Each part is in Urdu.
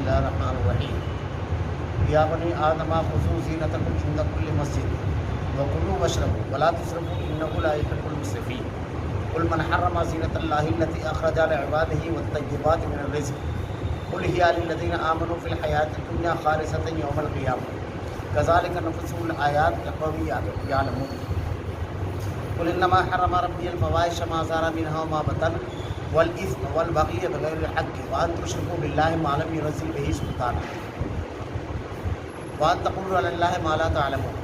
اللہ الرحمن الرحیم یا بنی آدم خذوا زینتکم عند کل مسجد وکلوا واشربوا ولا تسرفوا انہ لا يحب المسرفین قل من حرم زینت اللہ التی اخرج لعباده والطیبات من الرزق قل هي للذین آمنوا فی الحیاة الدنیا خالصۃ یوم القیامہ کذالک نقص الآیات لقوم یعلمون قل انما حرم ربی الفواحش ما ظهر منها وما بطن والاثم والبغي بغیر الحق وان تشركوا بالله ما لم ينزل به سلطانا وان تقولوا على الله ما لا تعلمون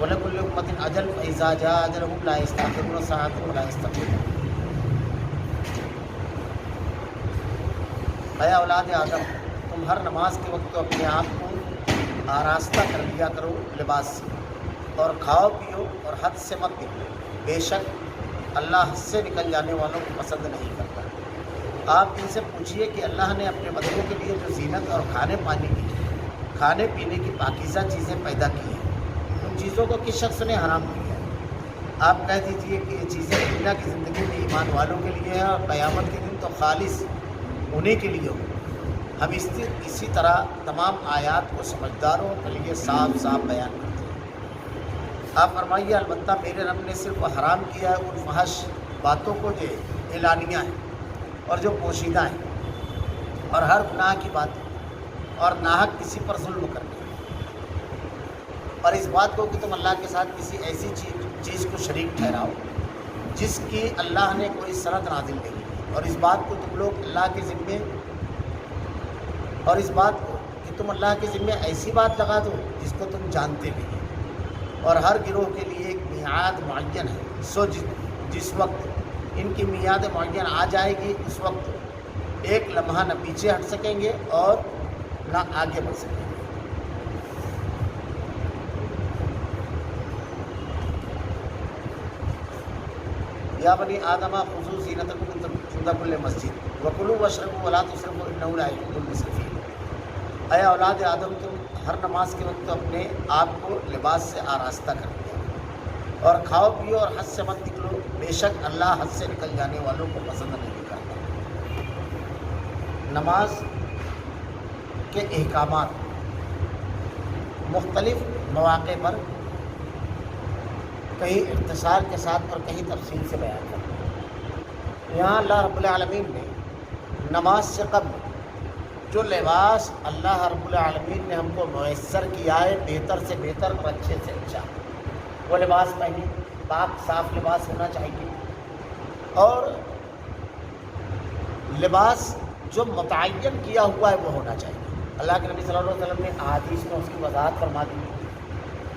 ولكل امة اجل فاذا جاء اجلهم لا يستأخرون ساعة ولا يستقدمون۔ اے اولاد آدم، تم ہر نماز کے وقت تو اپنے آپ کو آراستہ کر لیا کرو لباس سے، اور کھاؤ پیو اور حد سے مت نکلو، بے شک اللہ حد سے نکل جانے والوں کو پسند نہیں کرتا۔ آپ ان سے پوچھیے کہ اللہ نے اپنے بندوں کے لیے جو زینت اور کھانے پینے کی پاکیزہ چیزیں پیدا کی ہیں، ان چیزوں کو کس شخص نے حرام کیا ہے؟ آپ کہہ دیجئے کہ یہ چیزیں دنیا کی زندگی میں ایمان والوں کے لیے ہیں اور قیامت کے دن تو خالص انہیں کے لیے ہو۔ ہم اسی طرح تمام آیات کو سمجھداروں کے لیے صاف صاف بیان کرتے ہیں۔ آپ فرمائیے البتہ میرے رب نے صرف حرام کیا ہے ان فحش باتوں کو جو اعلانیہ ہیں اور جو پوشیدہ ہیں، اور ہر گناہ کی بات اور ناحق کسی پر ظلم کرنا، اور اس بات کو کہ تم اللہ کے ساتھ کسی ایسی چیز کو شریک ٹھہراؤ جس کی اللہ نے کوئی سند نازل نہیں کی، اور اس بات کو تم لوگ اللہ کے ذمے ایسی بات لگا دو جس کو تم جانتے بھی ہیں، اور ہر گروہ کے لیے ایک میعاد معین ہے، سو جس وقت ان کی میعاد معین آ جائے گی اس وقت ایک لمحہ نہ پیچھے ہٹ سکیں گے اور نہ آگے بڑھ سکیں گے۔ یا بنی آدم خذوا زینتکم عند کل مسجد وکلوا واشربوا ولا تسرفوا انہ لا يحب المسرفین۔ اے اولاد آدم، تم ہر نماز کے وقت اپنے آپ کو لباس سے آراستہ کر لیا اور کھاؤ پیو اور حد سے مت نکلو، بے شک اللہ حد سے نکل جانے والوں کو پسند نہیں کرتا۔ نماز کے احکامات مختلف مواقع پر کہیں اختصار کے ساتھ اور کہیں تفصیل سے بیان کرتے ہیں۔ یہاں اللہ رب العالمین نے نماز سے قبل جو لباس اللہ رب العالمین نے ہم کو میسر کیا ہے، بہتر سے بہتر اور اچھے سے اچھا، وہ لباس پہنے، پاک صاف لباس ہونا چاہیے، اور لباس جو متعین کیا ہوا ہے وہ ہونا چاہیے۔ اللہ کے نبی صلی اللہ علیہ وسلم نے احادیث میں اس کی وضاحت فرما دی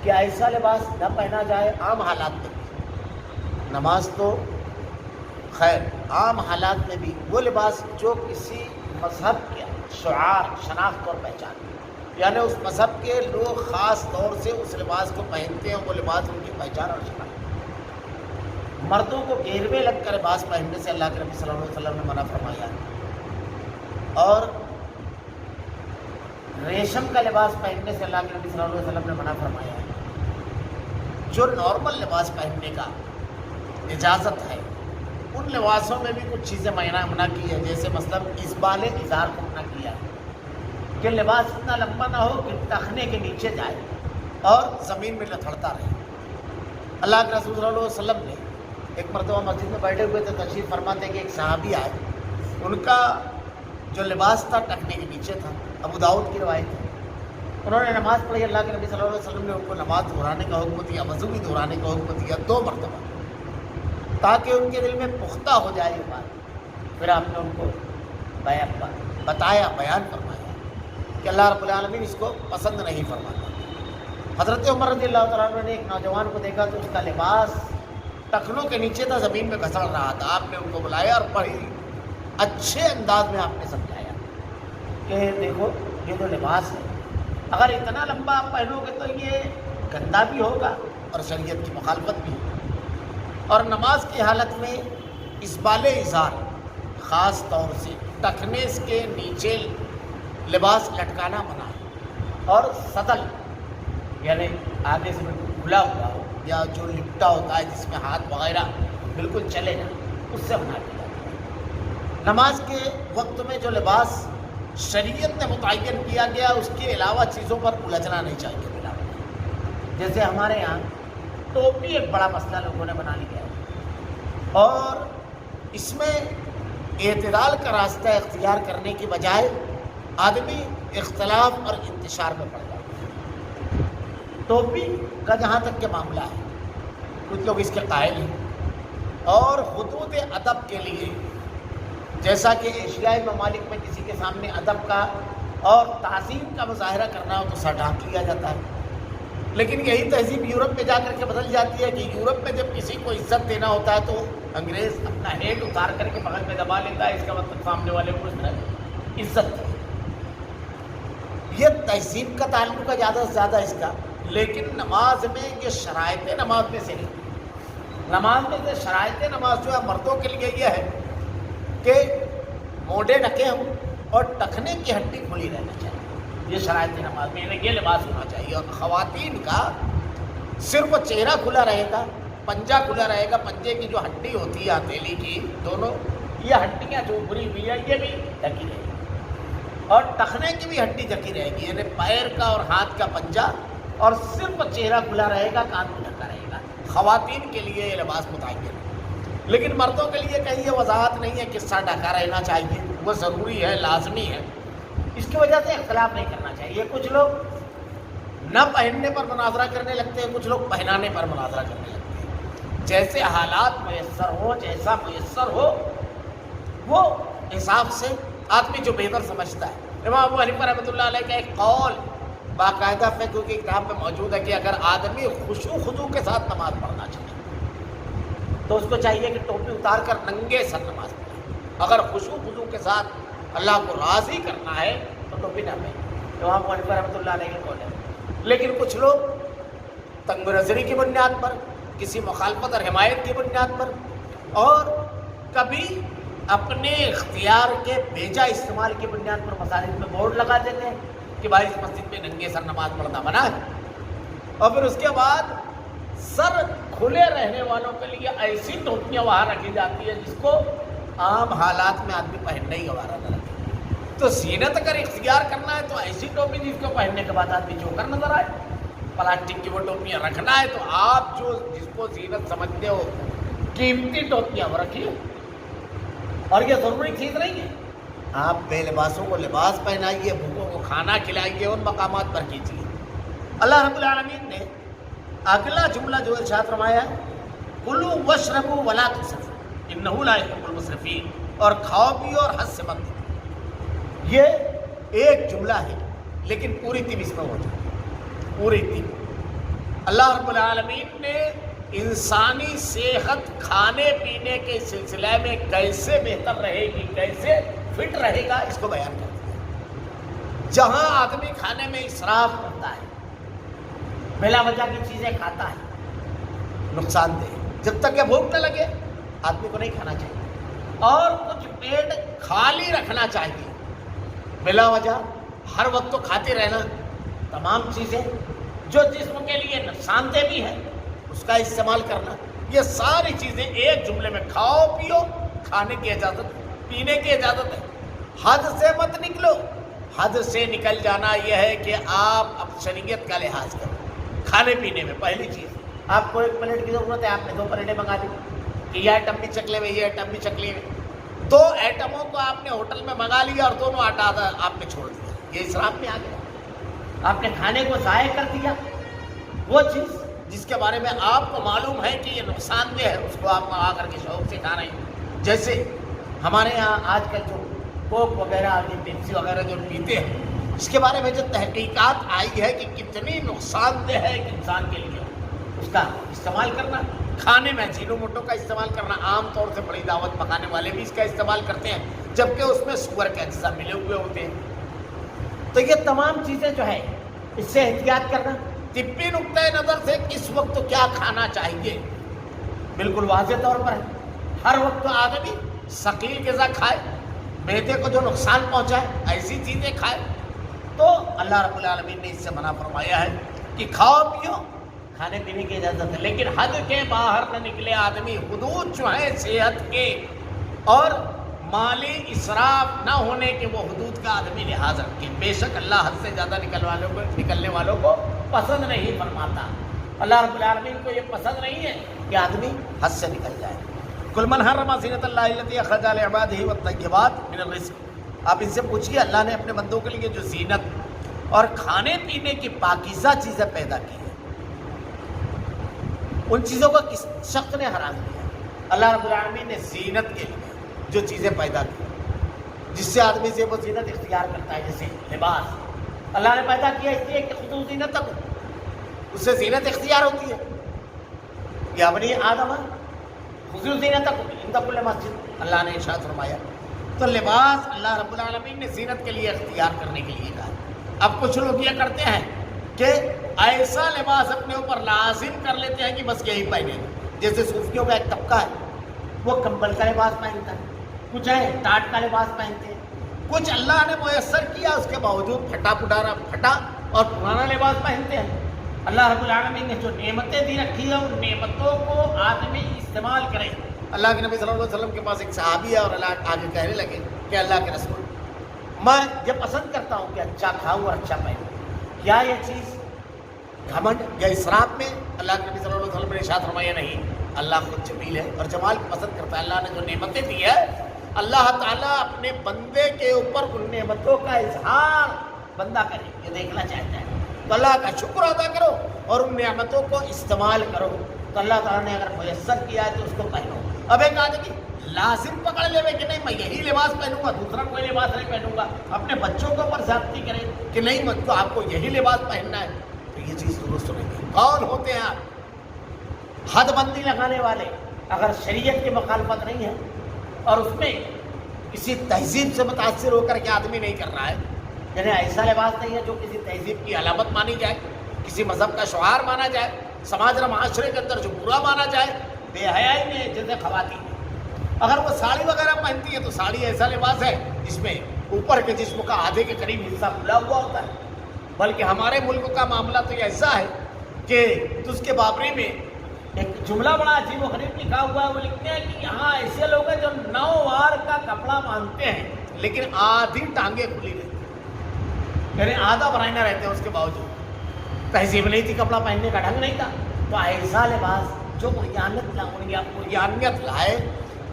کہ ایسا لباس نہ پہنا جائے عام حالات میں بھی، نماز تو خیر عام حالات میں بھی وہ لباس جو کسی مذہب کے شعار، شناخت اور پہچان، یعنی اس مذہب کے لوگ خاص طور سے اس لباس کو پہنتے ہیں، وہ لباس ان کی پہچان اور شناخت۔ مردوں کو گھیروے لگ کر لباس پہننے سے اللہ کے نبی صلی اللہ علیہ وسلم نے منع فرمایا، اور ریشم کا لباس پہننے سے اللہ کے نبی صلی اللہ علیہ وسلم نے منع فرمایا ہے۔ جو نارمل لباس پہننے کا اجازت ہے ان لباسوں میں بھی کچھ چیزیں منع کی ہے، جیسے مثلاً اسبال ازار کو منع کیا ہے کہ لباس اتنا لمبا نہ ہو کہ ٹخنے کے نیچے جائے اور زمین میں لتھڑتا رہے۔ اللہ کے رسول صلی اللہ علیہ وسلم نے ایک مرتبہ مسجد میں بیٹھے ہوئے تھے، تشریف فرماتے کہ ایک صحابی آئے، ان کا جو لباس تھا ٹخنے کے نیچے تھا، ابو داؤد کی روایت ہے۔ انہوں نے نماز پڑھی، اللہ کے نبی صلی اللہ علیہ وسلم نے ان کو نماز دہرانے کا حکم دیا، وضو بھی دہرانے کا حکم دیا 2 مرتبہ، تاکہ ان کے دل میں پختہ ہو جائے یہ بات۔ پھر آپ نے ان کو بتایا، بیان فرمایا کہ اللہ رب العالمین اس کو پسند نہیں فرماتا۔ حضرت عمر رضی اللہ تعالیٰ عنہ نے ایک نوجوان کو دیکھا تو اس کا لباس ٹخنوں کے نیچے تھا، زمین میں گھسڑ رہا تھا۔ آپ نے ان کو بلایا اور بڑی اچھے انداز میں آپ نے سمجھایا کہ دیکھو یہ جو لباس ہے اگر اتنا لمبا آپ پہنو گے تو یہ گندا بھی ہوگا اور شریعت کی مخالفت بھی ہوگی، اور نماز کی حالت میں اسبال ازار، خاص طور سے ٹخنے کے نیچے لباس لٹکانا منع ہے، اور سدل یعنی آگے سے بالکل کھلا ہوا ہو یا جو لپٹا ہوتا ہے جس میں ہاتھ وغیرہ بالکل چلے نہ، اس سے منع کیا جاتا ہے۔ نماز کے وقت میں جو لباس شریعت نے متعین کیا گیا اس کے علاوہ چیزوں پر الجھنا نہیں چاہیے بلا وجہ۔ جیسے ہمارے یہاں ٹوپی ایک بڑا مسئلہ لوگوں نے بنا لیا ہے، اور اس میں اعتدال کا راستہ اختیار کرنے کی بجائے آدمی اختلاف اور انتشار میں پڑ جاتا ہے۔ ٹوپی کا جہاں تک کہ معاملہ ہے، کچھ لوگ اس کے قائل ہیں، اور حدود ادب کے لیے جیسا کہ ایشیائی ممالک میں کسی کے سامنے ادب کا اور تعظیم کا مظاہرہ کرنا ہو تو سر ڈھانک لیا جاتا ہے، لیکن یہی تہذیب یورپ میں جا کر کے بدل جاتی ہے کہ یورپ میں جب کسی کو عزت دینا ہوتا ہے تو انگریز اپنا ہیڈ اتار کر کے بغل میں دبا لیتا ہے، اس کا مطلب سامنے والے کو اس طرح عزت دی۔ یہ تہذیب کا تعلق ہے زیادہ سے زیادہ اس کا، لیکن نماز میں یہ شرائط نماز میں سے نہیں۔ نماز میں سے شرائط نماز جو ہے مردوں کے لیے یہ ہے کہ موڈے ڈھکے ہوں اور ٹخنے کی ہڈی کھلی رہنا چاہیے، یہ شرائط نماز میں یہ لباس ہونا چاہیے۔ اور خواتین کا صرف چہرہ کھلا رہے گا، پنجہ کھلا رہے گا، پنجے کی جو ہڈی ہوتی ہے ہتھیلی کی دونوں، یہ ہڈیاں جو ابھری ہوئی ہے یہ بھی ڈھکی رہے گی، اور ٹخنے کی بھی ہڈی ڈھکی رہے گی، یعنی پیر کا اور ہاتھ کا پنجہ، اور صرف چہرہ کھلا رہے گا، کان بھی ڈھکا رہے گا۔ خواتین کے لیے یہ لباس متعین ہے، لیکن مردوں کے لیے کہیں یہ وضاحت نہیں ہے کہ سر ڈھکا رہنا چاہیے، وہ ضروری ہے، لازمی ہے۔ اس کی وجہ سے اختلاف نہیں کرنا چاہیے۔ کچھ لوگ نہ پہننے پر مناظرہ کرنے لگتے ہیں، کچھ لوگ پہنانے پر مناظرہ کرنے لگتے ہیں۔ جیسے حالات میسر ہو، جیسا میسر ہو، وہ حساب سے آدمی جو بہتر سمجھتا ہے۔ امام ابو حنیفہ رحمۃ اللہ علیہ کا ایک قول باقاعدہ فقہ کی کتاب میں موجود ہے کہ اگر آدمی خشوع خضوع کے ساتھ نماز پڑھنا چاہے تو اس کو چاہیے کہ ٹوپی اتار کر ننگے سر نماز پڑھے۔ اگر خشوع خضوع کے ساتھ اللہ کو راضی کرنا ہے تو ٹوپی نہ پہنے، امام ابو حنیفہ رحمۃ اللہ علیہ کا قول ہے۔ لیکن کچھ لوگ تنگ نظری کی بنیاد پر، کسی مخالفت اور حمایت کی بنیاد پر، اور کبھی اپنے اختیار کے بیجا استعمال کی بنیاد پر مساجد میں بورڈ لگا دیتے ہیں کہ بھائی اس مسجد میں ننگے سر نماز پڑھنا منع ہے، اور پھر اس کے بعد سر کھلے رہنے والوں کے لیے ایسی ٹوپیاں وہاں رکھی جاتی ہے جس کو عام حالات میں آدمی پہننا ہی گوارا نہ رکھے۔ تو زینت اگر اختیار کرنا ہے تو ایسی ٹوپی جس کو پہننے کے بعد آدمی چوکر نظر آئے۔ پلاسٹک کی وہ ٹوپیاں رکھنا ہے تو آپ جو جس کو زینت سمجھتے ہو قیمتی ٹوپیاں وہ رکھیے، اور یہ ضروری چیز نہیں ہے۔ آپ بے لباسوں کو لباس پہنائیے، بھوکوں کو کھانا کھلائیے، ان مقامات پر کیجیے۔ اللہ رب العالمین نے اگلا جملہ جو ارشاد فرمایا ہے، کلوا واشربوا ولا تسرفوا انہ لا یحب المسرفین، اور کھاؤ پیو اور حد سے مت نکلو۔ یہ ایک جملہ ہے لیکن پوری تیم اس میں موجود ہے، پوری تیم۔ اللہ رب العالمین نے انسانی صحت کھانے پینے کے سلسلے میں کیسے بہتر رہے گی، کیسے فٹ رہے گا، اس کو بیان کر دیا۔ جہاں آدمی کھانے میں اسراف کرتا ہے، بلا وجہ کی چیزیں کھاتا ہے، نقصان دہ۔ جب تک کہ بھوک نہ لگے آدمی کو نہیں کھانا چاہیے، اور کچھ پیٹ خالی رکھنا چاہیے۔ بلا وجہ ہر وقت تو کھاتے رہنا، تمام چیزیں جو جسم کے لیے نقصان دہ بھی ہے اس کا استعمال کرنا، یہ ساری چیزیں ایک جملے میں، کھاؤ پیو، کھانے کی اجازت، پینے کی اجازت ہے۔ حد سے مت نکلو۔ حد سے نکل جانا یہ ہے کہ آپ اب شریعت کا لحاظ کرو کھانے پینے میں۔ پہلی چیز، آپ کو ایک پلیٹ کی ضرورت ہے، آپ نے 2 پلیٹیں منگا دی کہ یہ آئٹم بھی چکلے میں، یہ آئٹم بھی چکلے میں۔ 2 آئٹموں کو آپ نے ہوٹل میں منگا لیا اور دونوں آٹا آپ نے چھوڑ دیا، یہ اسراف میں آ گیا۔ آپ نے کھانے کو ضائع کر دیا۔ وہ چیز جس کے بارے میں آپ کو معلوم ہے کہ یہ نقصان دہ ہے، اس کو آپ منگا کر کے شوق سے کھا رہے ہیں۔ جیسے ہمارے یہاں آج کل جو کوک وغیرہ، یہ پیپسی وغیرہ جو پیتے ہیں، اس کے بارے میں جو تحقیقات آئی ہے کہ کتنی نقصان دہ ہے ایک انسان کے لیے، اس کا استعمال کرنا کھانے میں، جینو موٹو کا استعمال کرنا، عام طور سے بڑی دعوت پکانے والے بھی اس کا استعمال کرتے ہیں، جبکہ اس میں سور کے اجزاء ملے ہوئے ہوتے ہیں۔ تو یہ تمام چیزیں جو ہے اس سے احتیاط کرنا۔ طبی نقطۂ نظر سے کس وقت کیا کھانا چاہیے بالکل واضح طور پر ہے۔ ہر وقت آدمی ثقیل غذا کھائے، معدے کو جو نقصان پہنچائے ایسی چیزیں کھائے، تو اللہ رب العالمین نے اس سے منع فرمایا ہے کہ کھاؤ پیو، کھانے پینے کی اجازت ہے، لیکن حد کے باہر نہ نکلے آدمی۔ حدود جو ہیں صحت کے اور مالی اسراف نہ ہونے کے وہ حدود کا آدمی لحاظ رکھے. بے شک اللہ حد سے زیادہ نکلنے والوں کو پسند نہیں فرماتا. اللہ رب العالمین کو یہ پسند نہیں ہے کہ آدمی حد سے نکل جائے. قل من حرم زینۃ اللہ التی اخرج لعبادہ والطیبات من الرزق. آپ ان سے پوچھیے اللہ نے اپنے بندوں کے لیے جو زینت اور کھانے پینے کی پاکیزہ چیزیں پیدا کی ہیں ان چیزوں کو کس شخص نے حرام کیا؟ اللہ رب العالمین نے زینت کے لیے جو چیزیں پیدا کی جس سے آدمی سے وہ زینت اختیار کرتا ہے، جیسے لباس اللہ نے پیدا کیا اس لیے کہ خود زینت تک اس سے زینت اختیار ہوتی ہے. یا بنی آدم خذوا زینتکم عند کل مسجد اللہ نے ارشاد فرمایا. تو لباس اللہ رب العالمین نے زینت کے لیے اختیار کرنے کے لیے کہا. اب کچھ لوگ یہ کرتے ہیں کہ ایسا لباس اپنے اوپر لازم کر لیتے ہیں کہ بس یہی پہنے. جیسے صوفیوں کا ایک طبقہ ہے وہ کمبل کا لباس پہنتا ہے، کچھ ہے ٹاٹ کا لباس پہنتے ہیں، کچھ اللہ نے میسر کیا اس کے باوجود پھٹا اور پرانا لباس پہنتے ہیں. اللہ رب العالمین نے جو نعمتیں دی رکھی ہیں ان نعمتوں کو آدمی استعمال کرے. اللہ کے نبی صلی اللہ علیہ وسلم کے پاس ایک صحابی ہے اور اللہ آگے کہنے لگے کہ اللہ کے رسول میں یہ پسند کرتا ہوں کہ اچھا کھاؤں اور اچھا پہنوں. کیا یہ چیز گھمنڈ یا اسراف میں؟ اللہ کے نبی صلی اللہ علیہ وسلم نے ارشاد فرمایا نہیں، اللہ خود جمیل ہے اور جمال کو پسند کرتا ہے. اللہ نے جو نعمتیں دی ہے اللہ تعالیٰ اپنے بندے کے اوپر ان نعمتوں کا اظہار بندہ کرے یہ دیکھنا چاہتا ہے. تو اللہ کا شکر ادا کرو اور ان نعمتوں کو استعمال کرو. تو اللہ تعالیٰ نے اگر میسر کیا ہے تو اس کو پہنو. اب ایک آدمی لازم پکڑ لے کہ نہیں میں یہی لباس پہنوں گا، دوسرا کوئی لباس نہیں پہنوں گا، اپنے بچوں کے اوپر زیادتی کرے کہ نہیں مت تو آپ کو یہی لباس پہننا ہے، تو یہ چیز درست نہیں ہے. کون ہوتے ہیں آپ؟ حد بندی لگانے والے. اگر شریعت کی مخالفت نہیں ہے اور اس میں کسی تہذیب سے متاثر ہو کر کے آدمی نہیں کر رہا ہے، یعنی ایسا لباس نہیں ہے جو کسی تہذیب کی علامت مانی جائے، کسی مذہب کا شعار مانا جائے، سماج اور معاشرے کے اندر جو برا مانا جائے، بے حیائی میں جیسے خواتین اگر وہ ساڑی وغیرہ پہنتی ہے تو ساڑی ایسا لباس ہے جس میں اوپر کے جسم کا آدھے کے قریب حصہ کھلا ہوا ہوتا ہے. بلکہ ہمارے ملک کا معاملہ تو ایسا ہے کہ اس کے بابری میں ایک جملہ بڑا عجیب و غریب لکھا ہوا ہے. وہ لکھتے ہیں کہ یہاں ایسے لوگ ہیں جو 9 وار کا کپڑا مانتے ہیں لیکن آدھی ٹانگیں کھلی رہتی ہیں، یعنی آدھا برائنا رہتے ہیں. اس کے باوجود تہذیب نہیں تھی، کپڑا پہننے کا ڈھنگ نہیں تھا. تو ایسا لباس جو اریانیت لائے،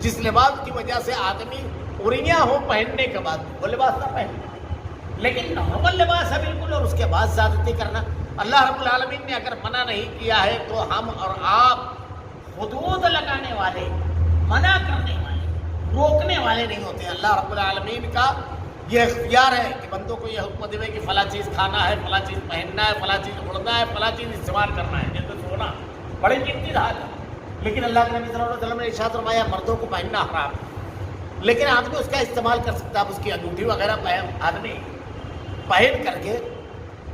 جس لباس کی وجہ سے آدمی اریاں ہو پہننے کے بعد وہ لباس نہ پہنے، لیکن نارمل لباس ہے بالکل، اور اس کے بعد زیادتی کرنا. اللہ رب العالمین نے اگر منع نہیں کیا ہے تو ہم اور آپ حدود لگانے والے، منع کرنے والے، روکنے والے نہیں ہوتے. اللہ رب العالمین کا یہ اختیار ہے کہ بندوں کو یہ حکم دے کہ فلاں چیز کھانا ہے، فلاں چیز پہننا ہے، فلاں چیز اڑنا ہے، فلاں چیز استعمال کرنا ہے. جیسے سونا بڑی قیمتی دھات ہے، لیکن اللہ کے نبی صلی اللہ علیہ وسلم نے ارشاد فرمایا مردوں کو پہننا حرام ہے، لیکن آدمی اس کا استعمال کر سکتا ہے. اب اس کی انگوٹھی وغیرہ آدمی پہن کر کے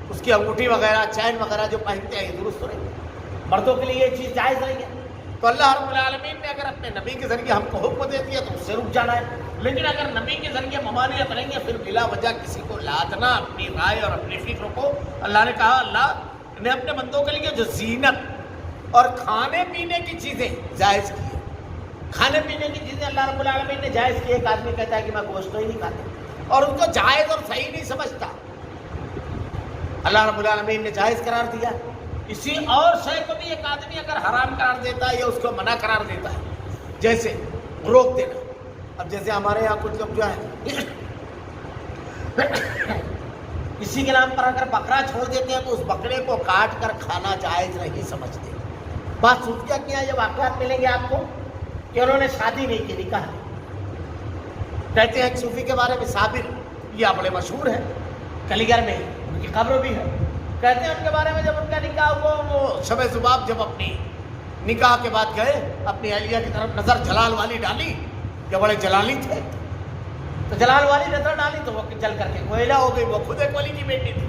اس کی انگوٹھی وغیرہ چین وغیرہ جو پہنتے ہیں یہ درست نہیں ہے، مردوں کے لیے یہ چیز جائز نہیں ہے. تو اللہ رب العالمین نے اگر اپنے نبی کے ذریعے ہم کو حکم دے دیا تو اس سے رک جانا ہے. لیکن اگر نبی کے ذریعے ممانعت نہیں ہے پھر بلا وجہ کسی کو لادنا اپنی رائے اور اپنی فکر کو. اللہ نے کہا اللہ نے اپنے بندوں کے لیے جو زینت اور کھانے پینے کی چیزیں جائز کی ہے، کھانے پینے کی چیزیں اللہ رب العالمین نے جائز کی. ایک آدمی کہتا ہے کہ میں گوشت ہی نہیں کھاتا اور ان کو جائز اور صحیح نہیں سمجھتا، اللہ رب العالمین نے جائز قرار دیا. کسی اور شے کو بھی ایک آدمی اگر حرام قرار دیتا ہے یا اس کو منع قرار دیتا ہے، جیسے روک دینا. اب جیسے ہمارے یہاں کچھ لوگ جو ہے کسی کے نام پر اگر بکرا چھوڑ دیتے ہیں تو اس بکرے کو کاٹ کر کھانا جائز نہیں سمجھتے. بات صوفیہ کیا ہے، یہ واقعات ملیں گے آپ کو کہ انہوں نے شادی نہیں کی، نکاح نہیں. کہتے ہیں ایک صوفی کے بارے میں صابر، یہ بڑے مشہور ہے، کلی گھر میں ان کی قبر بھی ہے. کہتے ہیں ان کے بارے میں جب ان کا نکاح ہوا وہ شب زباب جب اپنی نکاح کے بعد گئے اپنی اہلیہ کی طرف نظر جلال والی ڈالی، جو بڑے جلالی تھے، تو جلال والی نظر ڈالی تو وہ جل کر کے کوئلہ ہو گئی. وہ خود ایک ولی کی بیٹی تھی.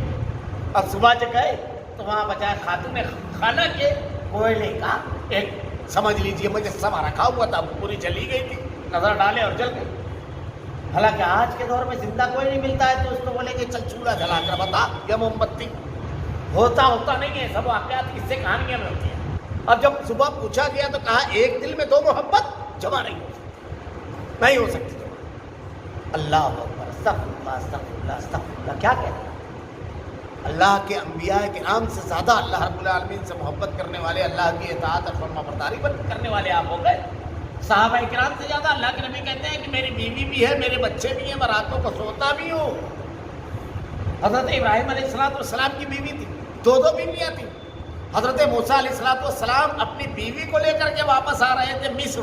اب صبح جب گئے تو وہاں بجائے خاتون خانہ کے کوئلے کا ایک سمجھ لیجیے مجسمہ رکھا ہوا تھا، وہ پوری جلی گئی تھی، نظر ڈالے اور جل گئی. حالانکہ آج کے دور میں زندہ کوئی نہیں ملتا ہے تو اس کو بولے کہ چل چولہا جلا کر بتا یا موم بتی. ہوتا نہیں ہے، سب واقعات کس سے کہانیاں میں ہوتی ہیں. اب جب صبح پوچھا گیا تو کہا ایک دل میں دو محبت جمع نہیں ہو سکتی. اللہ اکبر، استغفر اللہ استغفر اللہ استغفر اللہ، کیا کہتے ہیں؟ اللہ کے انبیاء کرام سے زیادہ اللہ رب العالمین سے محبت کرنے والے، اللہ کی اطاعت اور فرما برداری کرنے والے آپ ہو گئے۔ صحابہ کرام سے زیادہ اللہ کے نبی کہتے ہیں کہ میری بیوی بھی ہے، میرے بچے بھی ہیں، میں راتوں کو سوتا بھی ہوں۔ حضرت ابراہیم علیہ السلام کی بیوی تھی، دو بیویاں تھیں۔ حضرت موسیٰ علیہ السلام اپنی بیوی کو لے کر کے واپس آ رہے تھے مصر،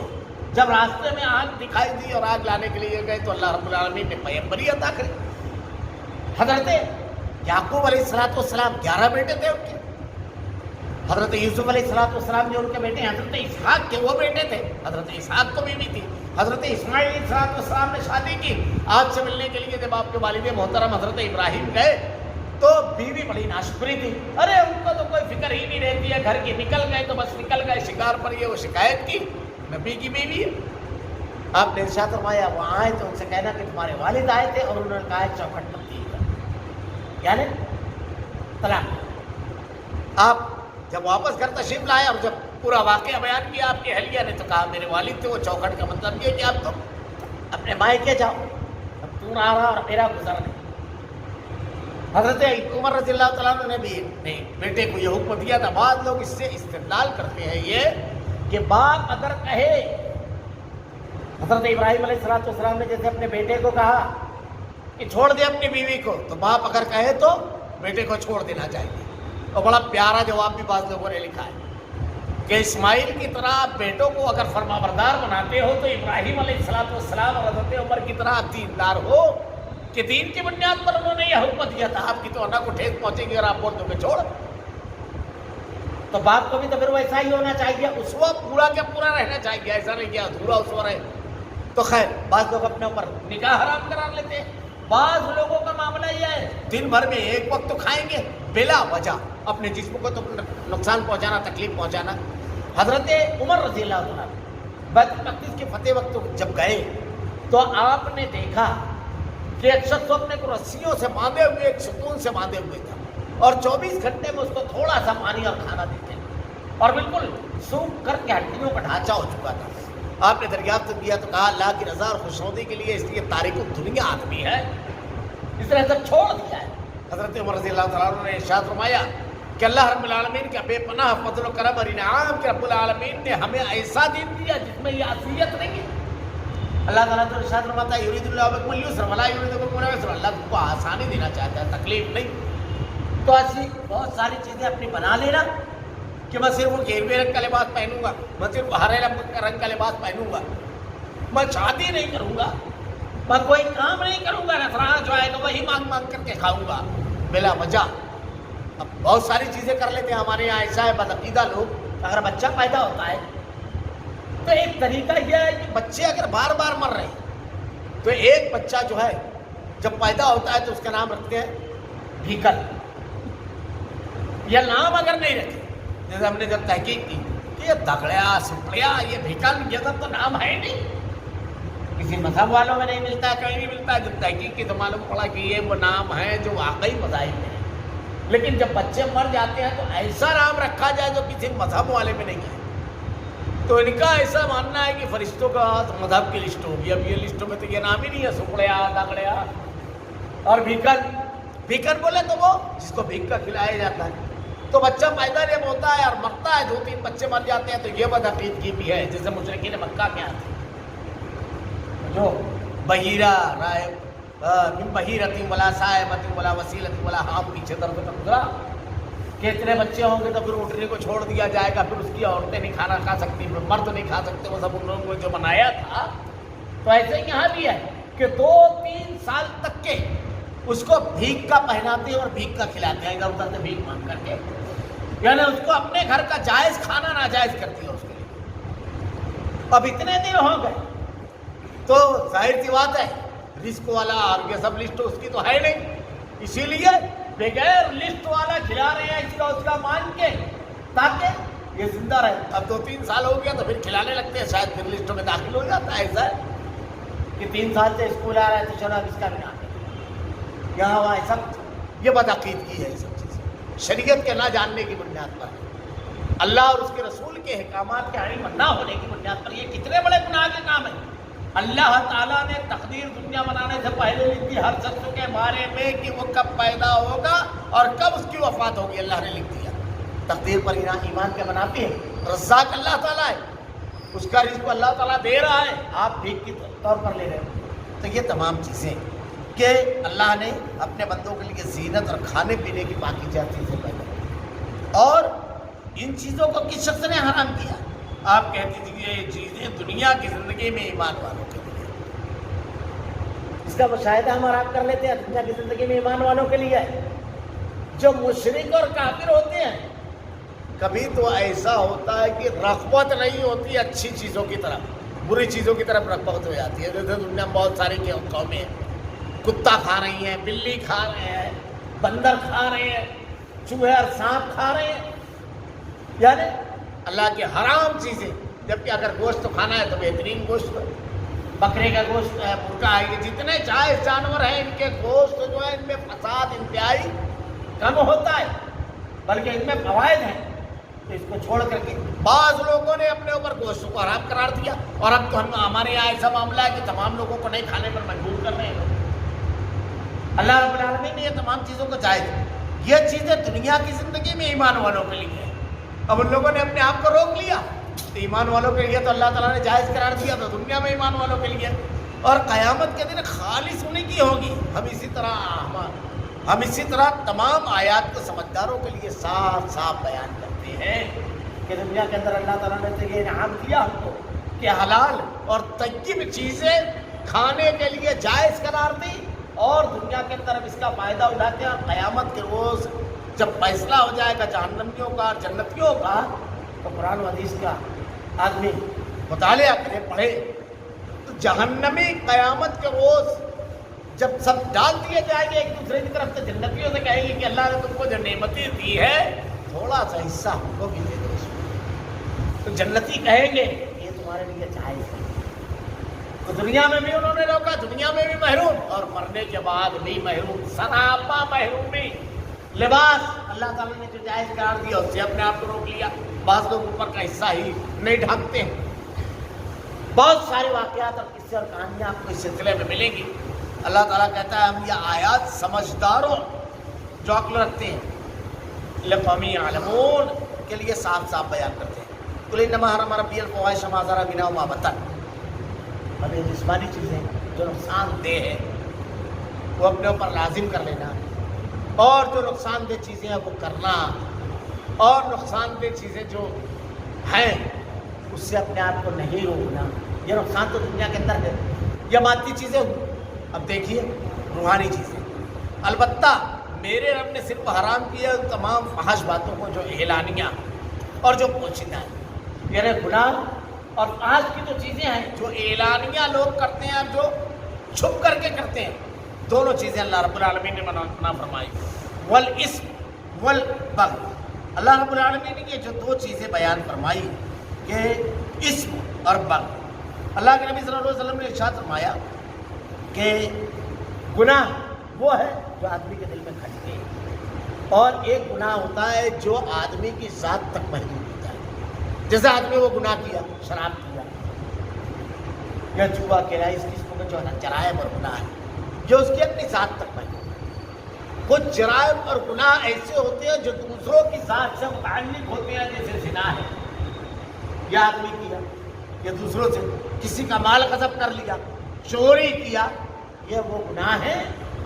جب راستے میں آگ دکھائی دی اور آگ لانے کے لیے گئے تو اللہ رب العالمین نے پیغمبری عطا کری۔ حضرت یعقوب علیہ السلام 11 بیٹے تھے ان کے، حضرت یوسف علیہ السلام جو ان کے بیٹے ہیں، حضرت اسحاق کے وہ بیٹے تھے، حضرت اسحاق کو بیوی تھی۔ حضرت اسماعیل علیہ السلام نے شادی کی، آپ سے ملنے کے لیے جب آپ کے والد محترم حضرت ابراہیم گئے تو بیوی بڑی ناشکری تھی، ارے ان کو تو کوئی فکر ہی نہیں رہتی ہے، گھر کی نکل گئے تو بس نکل گئے شکار پر، یہ وہ شکایت کی نبی کی بیوی ہے۔ آپ نے ارشاد فرمایا وہاں آئے تو ان سے کہنا کہ تمہارے والد آئے تھے اور انہوں نے کہا چوکھٹ مت دیجیے گا، یعنی طلاق۔ آپ جب واپس گھر تشریف لائے اور جب پورا واقعہ بیان کیا آپ کی اہلیہ نے تو کہا میرے والد تھے، وہ چوکھٹ کا مطلب یہ کہ اب تم اپنے مائکے جاؤ، اب تو نہ رہا اور میرا گزر نہیں۔ حضرت عمر رضی اللہ تعالیٰ عنہ نے بھی اپنے بیٹے کو یہ حکم دیا تھا۔ بعض لوگ اس سے استدلال کرتے ہیں یہ کہ باپ اگر کہے، حضرت ابراہیم علیہ السلام نے جیسے اپنے بیٹے کو کہا کہ چھوڑ دے اپنی بیوی کو، تو باپ اگر کہے تو بیٹے کو چھوڑ دینا چاہیے۔ اور بڑا پیارا جواب بھی بعض لوگوں نے لکھا ہے کہ اسماعیل کی طرح آپ بیٹوں کو اگر فرما بردار بناتے ہو تو ابراہیم علیہ السلام اور حضرت عمر کی طرح آپ دیندار ہو کہ دین کی بنیاد پر انہوں نے یہ حکم دیا تھا۔ آپ کی تو انا کو ٹھیس پہنچے گی اور آپ بول دو گے چھوڑ، تو باپ کو بھی تو پھر ویسا ہی ہونا چاہیے، اسوہ پورا کے پورا رہنا چاہیے، ایسا نہیں کہ ادھورا اسوہ رہے۔ تو خیر بعض لوگ اپنے اوپر نکاح حرام قرار لیتے ہیں۔ بعض لوگوں کا معاملہ یہ ہے دن بھر میں ایک وقت تو کھائیں گے بلا وجہ، اپنے جسم کو تو نقصان پہنچانا، تکلیف پہنچانا۔ حضرت عمر رضی اللہ عنہ بیت المقدس کے فتح وقت جب گئے تو آپ نے دیکھا کہ ایک شخص اپنے کو رسیوں سے باندھے ہوئے، ایک ستون سے باندھے ہوئے تھا، اور 24 گھنٹے میں اس کو تھوڑا سا پانی اور کھانا دیتے اور بالکل سوکھ کر کے ہڈیوں کا ڈھانچہ ہو چکا تھا۔ آپ نے دریافت کیا تو کہا اللہ کی رضا اور خوشنودی کے لیے اس لیے تاریخ دنیا آدمی ہے، اس نے سب چھوڑ دیا ہے۔ حضرت عمر رضی اللہ تعالیٰ عنہ نے ارشاد فرمایا کہ اللہ رب العالمین کا بے پناہ فضل و کرم اور انعام کہ رب العالمین نے ہمیں ایسا دین دیا جس میں یہ اذیت نہیں ہے۔ اللہ تعالیٰ تو ارشاد فرماتا ہے یرید اللہ بکم اليسر ولا یرید بکم العسر، اللہ تم کو آسانی دینا چاہتا ہے، تکلیف نہیں۔ تو ایسی بہت ساری چیزیں اپنی بنا لینا کہ میں صرف وہ گیروے رنگ کا لباس پہنوں گا، میں صرف ہرے رنگ کا لباس پہنوں گا، میں شادی نہیں کروں گا، میں کوئی کام نہیں کروں گا، نذرانہ جو آئے گا وہی مانگ کر کے کھاؤں گا بلا وجہ۔ اب بہت ساری چیزیں کر لیتے ہیں ہمارے یہاں، ایسا ہے بدعقیدہ لوگ، اگر بچہ پیدا ہوتا ہے تو ایک طریقہ یہ ہے کہ بچے اگر بار بار مر رہے ہیں تو ایک بچہ جو ہے جب پیدا ہوتا ہے تو اس کا نام رکھتے ہیں بھیکل، یا نام اگر نہیں رکھے، جیسے ہم نے جب تحقیق کی کہ یہ دگڑیا سپڑیا یہ بھیکل یہ سب تو نام ہے نہیں، کسی مذہب والوں میں نہیں ملتا ہے، کہیں نہیں ملتا ہے۔ جب تحقیق کی تو معلوم پڑا کہ یہ وہ نام ہے جو واقعی مذاہب میں ہے، لیکن جب بچے مر جاتے ہیں تو ایسا نام رکھا جائے جو کسی مذہب والے میں نہیں ہے۔ تو ان کا ایسا ماننا ہے کہ فرشتوں کا مذہب کی لسٹ ہوگی، اب یہ لسٹوں میں تو یہ نام ہی نہیں ہے، سپڑیا دگڑیا اور بھیکل۔ بھیکل بولے تو وہ جس کو بھیک کا کھلایا جاتا ہے، تو بچہ پیدا جب ہوتا ہے اور مرتا ہے، 2-3 بچے مر جاتے ہیں تو یہ بدعقیدگی بھی ہے، جیسے مشرکین مکہ کے یہاں تھے جو بحیرہ من بحیرۃ ولا صائبۃ ولا وسیلۃ ولا حام پیچھے درد کا گزرا کہ اتنے بچے ہوں گے تو پھر اٹھنے کو چھوڑ دیا جائے گا، پھر اس کی عورتیں نہیں کھانا کھا سکتی، پھر مرد نہیں کھا سکتے، وہ سب ان لوگوں کو جو بنایا تھا۔ تو ایسے یہاں بھی ہے کہ 2-3 سال تک کے اس کو بھیک کا پہناتے ہیں اور بھیک کا کھلاتے ہیں، ادھر ادھر سے بھیک مانگ کر کے، یعنی اس کو اپنے گھر کا جائز کھانا ناجائز کر دیا اس کے لیے۔ اب اتنے دن ہو گئے تو ظاہر سی بات ہے رزق والا اور یہ سب لسٹ اس کی تو ہے نہیں، اسی لیے بغیر لسٹ والا کھلا رہے ہیں اس کا مان کے تاکہ یہ زندہ رہے۔ اب 2-3 سال ہو گیا تو پھر کھلانے لگتے ہیں، شاید پھر لسٹوں میں داخل ہو جاتا ہے۔ ایسا ہے کہ 3 سال سے اسکول آ رہا ہے تو چلو اب اس کا بھی نام یہاں وہاں، سب یہ بدعقیدگی ہے۔ یہ سب چیزیں شریعت کے نہ جاننے کی بنیاد پر، اللہ اور اس کے رسول کے احکامات کے علم نہ ہونے کی بنیاد پر، یہ کتنے بڑے گناہ کے کام ہیں۔ اللہ تعالیٰ نے تقدیر دنیا بنانے سے پہلے لکھ دی ہر شخص کے بارے میں کہ وہ کب پیدا ہوگا اور کب اس کی وفات ہوگی، اللہ نے لکھ دیا۔ تقدیر پر ایمان کیا بناتی ہے؟ رزاق اللہ تعالیٰ ہے، اس کا رزق اللہ تعالیٰ دے رہا ہے، آپ بھیک کے طور پر لے رہے ہیں۔ تو یہ تمام چیزیں کہ اللہ نے اپنے بندوں کے لیے زینت اور کھانے پینے کی باقی چیزیں پیدا، اور ان چیزوں کو کس شخص نے حرام کیا؟ آپ کہتے تھے کہ یہ چیزیں دنیا کی زندگی میں ایمان والوں کے لیے، اس کا مشاہدہ ہم اور آپ کر لیتے ہیں، دنیا کی زندگی میں ایمان والوں کے لیے ہے۔ جو مشرک اور کافر ہوتے ہیں کبھی تو ایسا ہوتا ہے کہ رغبت نہیں ہوتی اچھی چیزوں کی طرف، بری چیزوں کی طرف رغبت ہو جاتی ہے۔ جیسے دنیا میں بہت ساری قومیں ہیں، کتا کھا رہی ہیں، بلی کھا رہے ہیں، بندر کھا رہے ہیں، چوہے اور سانپ کھا رہے ہیں، یعنی اللہ کے حرام چیزیں، جبکہ اگر گوشت کھانا ہے تو بہترین گوشت، بکرے کا گوشت ہے، مرغا ہے، یہ جتنے جائز جانور ہیں ان کے گوشت جو ہے ان میں فساد انتہائی کم ہوتا ہے، بلکہ ان میں فوائد ہیں۔ تو اس کو چھوڑ کر کے بعض لوگوں نے اپنے اوپر گوشت کو حرام قرار دیا، اور اب تو ہمارے یہاں ایسا معاملہ ہے کہ تمام لوگوں کو نہیں کھانے پر مجبور کر رہے ہیں۔ اللہ رب العالمین نے یہ تمام چیزوں کو جائز، یہ چیزیں دنیا کی زندگی میں ایمان والوں کے لیے ہے۔ اب ان لوگوں نے اپنے آپ کو روک لیا، تو ایمان والوں کے لیے تو اللہ تعالیٰ نے جائز قرار دیا، تو دنیا میں ایمان والوں کے لیے، اور قیامت کے دن خالص انہیں کی ہوگی۔ ہم اسی طرح تمام آیات کو سمجھداروں کے لیے صاف صاف بیان کرتے ہیں کہ دنیا کے اندر اللہ تعالیٰ نے تو یہ انعام دیا ہم کو کہ حلال اور طیب چیزیں کھانے کے لیے جائز قرار دی، اور دنیا کے اندر اس کا فائدہ اٹھاتے ہیں، اور قیامت کے روز جب فیصلہ ہو جائے گا جہنمیوں کا اور جنتیوں کا، تو قرآن و حدیث کا آدمی مطالعہ کرے، پڑھے، تو جہنمی قیامت کے روز جب سب ڈال دیے جائیں گے ایک دوسرے کی طرف، تو جنتیوں سے کہیں گے کہ اللہ نے تم کو جو نعمتیں دی ہے تھوڑا سا حصہ ہم کو بھی دے دو اس میں۔ تو جنتی کہیں گے یہ تمہارے لیے جائز ہے۔ تو دنیا میں بھی انہوں نے روکا، دنیا میں بھی محروم، اور مرنے کے بعد بھی محروم، سراپا محرومی۔ لباس اللہ تعالیٰ نے جو جائز قرار دیا اس سے اپنے آپ کو روک لیا، بعض لوگ اوپر کا حصہ ہی نہیں ڈھانکتے ہیں۔ بہت سارے واقعات اور قصے اور کہانیاں آپ کو اس سلسلے میں ملیں گی۔ اللہ تعالیٰ کہتا ہے ہم یہ آیات سمجھداروں جو عقل رکھتے ہیں لقوم یعلمون کے لیے صاف صاف بیان کرتے ہیں۔ قل انما حرم ربی الفواحش ما ظہر منها وما بطن، ہمیں جسمانی چیزیں جو نقصان دہ ہے وہ اپنے اوپر لازم کر لینا، اور جو نقصان دہ چیزیں ہیں وہ کرنا، اور نقصان دہ چیزیں جو ہیں اس سے اپنے آپ کو نہیں روکنا۔ یہ نقصان تو دنیا کے اندر ہے، یہ مادی چیزیں ہوئی۔ اب دیکھیے روحانی چیزیں، البتہ میرے رب نے صرف حرام کیا تمام فحش باتوں کو جو اعلانیہ اور جو پوشیدہ ہیں، یعنی گناہ اور فحش کی جو چیزیں ہیں جو اعلانیہ لوگ کرتے ہیں اور جو چھپ کر کے کرتے ہیں، دونوں چیزیں اللہ رب العالمین نے منع فرمائی۔ والاسم والبغی، اللہ رب العالمین نے یہ جو دو چیزیں بیان فرمائی کہ اسم اور بغی، اللہ کے نبی صلی اللہ علیہ وسلم نے ارشاد فرمایا کہ گناہ وہ ہے جو آدمی کے دل میں کھٹتے ہیں، اور ایک گناہ ہوتا ہے جو آدمی کی ذات تک محدود ہوتا ہے۔ جیسے آدمی وہ گناہ کیا، شراب کیا یا جوا کھیلا، اس قسم کا جو ہے نا جرائم اور گناہ ہے جو اس کی اپنی ذات تک محدود ہے۔ کچھ جرائم اور گناہ ایسے ہوتے ہیں جو دوسروں کی ذات سے متعلق ہوتے ہیں، جیسے زنا ہے، یا آدمی کیا، یا دوسروں سے کسی کا مال غصب کر لیا، چوری کیا، یہ وہ گناہ ہے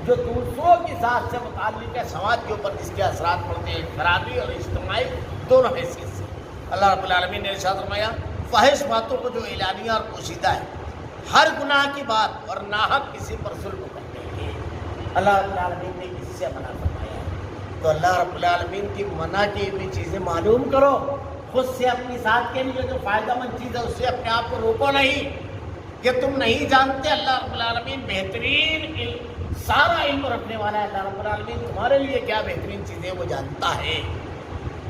جو دوسروں کی ذات سے متعلق ہے، سماج کے اوپر جس کے اثرات پڑتے ہیں انفرادی اور اجتماعی دونوں حیثیت سے۔ اللہ رب العالمین نے ارشاد فرمایا فحش باتوں کو جو اعلانیہ اور پوشیدہ ہے، ہر گناہ کی بات اور ناحق کسی پر ظلم کرنے کی، اللہ رب العالمین نے اس سے منع فرمایا ہے۔ تو اللہ رب العالمین کی منع کی ہوئی چیزیں معلوم کرو، خود سے اپنی ذات کے لیے جو فائدہ مند چیز ہے اس سے اپنے آپ کو روکو نہیں، کہ تم نہیں جانتے اللہ رب العالمین بہترین سارا علم رکھنے والا ہے۔ اللہ رب العالمین تمہارے لیے کیا بہترین چیزیں وہ جانتا ہے۔